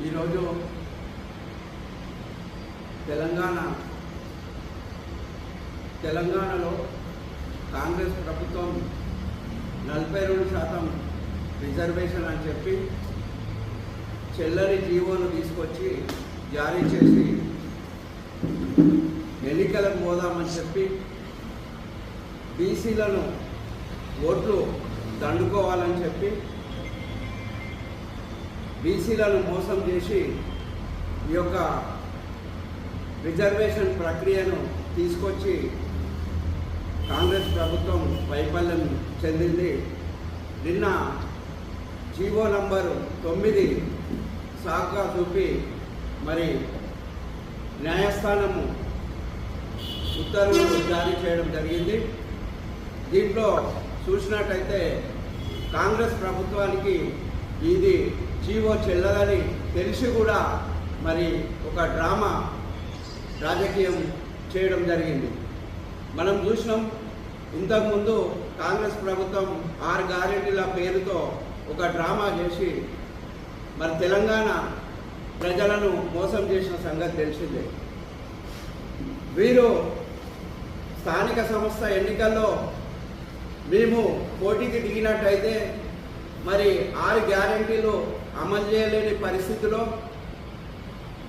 ఈరోజు తెలంగాణలో కాంగ్రెస్ ప్రభుత్వం 42% రిజర్వేషన్ అని చెప్పి చెల్లని జీవోను తీసుకొచ్చి జారీ చేసి ఎన్నికలకు పోదామని చెప్పి బీసీలను ఓట్లు దండుకోవాలని చెప్పి బీసీలను మోసం చేసి ఈ యొక్క రిజర్వేషన్ ప్రక్రియను తీసుకొచ్చి కాంగ్రెస్ ప్రభుత్వం వైఫల్యం చెందింది. నిన్న జీవో నంబరు 9 సాకుగా చూపి మరి న్యాయస్థానము ఉత్తర్వులు జారీ చేయడం జరిగింది. దీంట్లో చూసినట్టయితే కాంగ్రెస్ ప్రభుత్వానికి ఇది జీవో చెల్లదని తెలిసి కూడా మరి ఒక డ్రామా రాజకీయం చేయడం జరిగింది. మనం చూసినాం, ఇంతకుముందు కాంగ్రెస్ ప్రభుత్వం 6 గ్యారెంటీల పేరుతో ఒక డ్రామా చేసి మరి తెలంగాణ ప్రజలను మోసం చేసిన సంగతి తెలిసిందే. వీరు స్థానిక సంస్థ ఎన్నికల్లో మేము పోటీకి దిగినట్టయితే మరి 6 గ్యారెంటీలు అమలు చేయలేని పరిస్థితిలో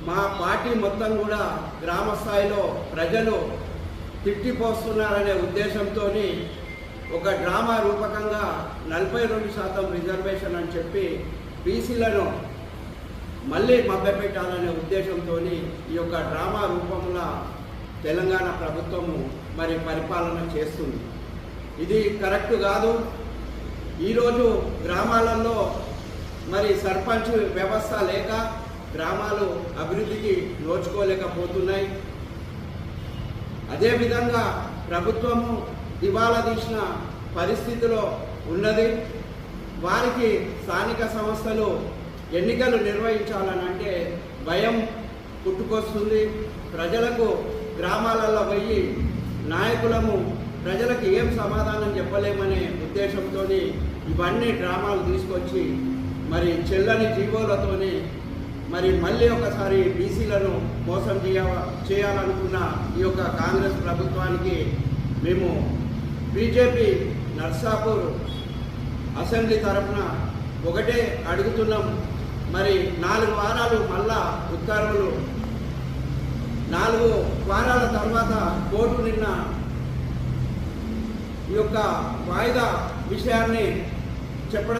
మా పార్టీ మొత్తం కూడా గ్రామ స్థాయిలో ప్రజలు తిట్టిపోస్తున్నారనే ఉద్దేశంతో ఒక డ్రామా రూపకంగా 42% రిజర్వేషన్ అని చెప్పి బీసీలను మళ్ళీ మభ్యపెట్టాలనే ఉద్దేశంతో ఈ యొక్క డ్రామా రూపంలో తెలంగాణ ప్రభుత్వము మరి పరిపాలన చేస్తుంది. ఇది కరెక్ట్ కాదు. ఈరోజు గ్రామాలలో మరి సర్పంచ్ వ్యవస్థ లేక గ్రామాలు అభివృద్ధికి నోచుకోలేకపోతున్నాయి. అదేవిధంగా ప్రభుత్వము దివాలా తీసిన పరిస్థితిలో ఉన్నది. వారికి స్థానిక సంస్థలు ఎన్నికలు నిర్వహించాలనంటే భయం పుట్టుకొస్తుంది. ప్రజలకు గ్రామాలలో పోయి నాయకులము ప్రజలకు ఏం సమాధానం చెప్పలేమనే ఉద్దేశంతో ఇవన్నీ డ్రామాలు తీసుకొచ్చి మరి చెల్లని జీవోలతోని మరి మళ్ళీ ఒకసారి బీసీలను మోసం చేయాలనుకున్న ఈ యొక్క కాంగ్రెస్ ప్రభుత్వానికి మేము బీజేపీ నర్సాపూర్ అసెంబ్లీ తరఫున ఒకటే అడుగుతున్నాం. మరి 4 వారాలు మళ్ళా ఉత్తర్వులు, 4 వారాల తర్వాత కోర్టు నిన్న ఈ యొక్క వాయిదా విషయాన్ని చెప్పడం